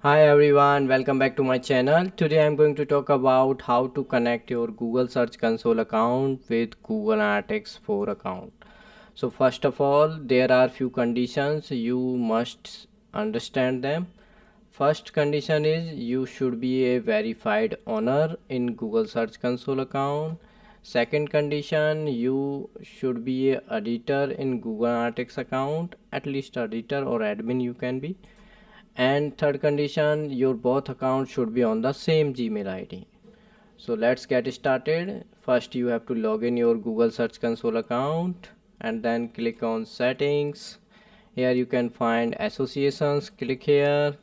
Hi everyone, welcome back to my channel. Today I'm going to talk about how to connect your Google Search Console account with Google Analytics 4 account. So first of all, there are few conditions you must understand them. First condition is you should be a verified owner in Google Search Console account. Second condition, you should be a editor in Google Analytics account, at least editor or admin you can be. And third condition, your both accounts should be on the same Gmail ID. So let's get started. First you have to log in your Google Search Console account and then click on settings. Here you can find associations, click here.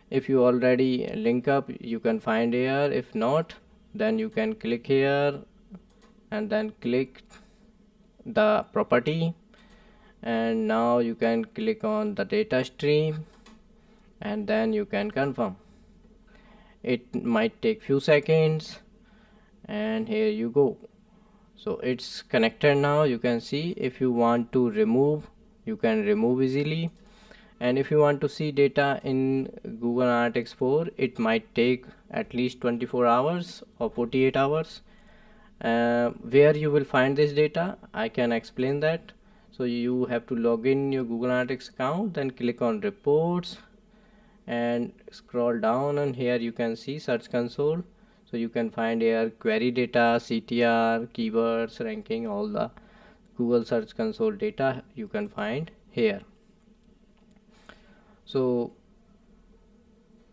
If you already link up, you can find here. If not, then you can click here and then click the property, and now you can click on the data stream and then you can confirm. It might take few seconds, and here you go. So it's connected now. You can see if you want to remove, you can remove easily, and if you want to see data in Google Analytics 4, it might take at least 24 hours or 48 hours. Where you will find this data, I can explain that. So you have to log in your Google Analytics account, then click on reports and scroll down, and here you can see Search Console. So you can find here query data, CTR, keywords, ranking, all the Google Search Console data you can find here. So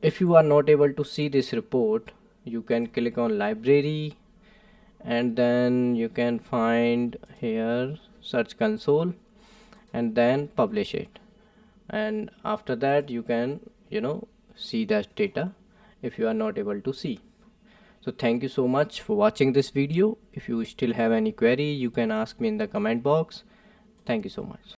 if you are not able to see this report, you can click on library and then you can find here Search Console and then publish it, and after that you can see that data if you are not able to see. So thank you so much for watching this video. If you still have any query, you can ask me in the comment box. Thank you so much.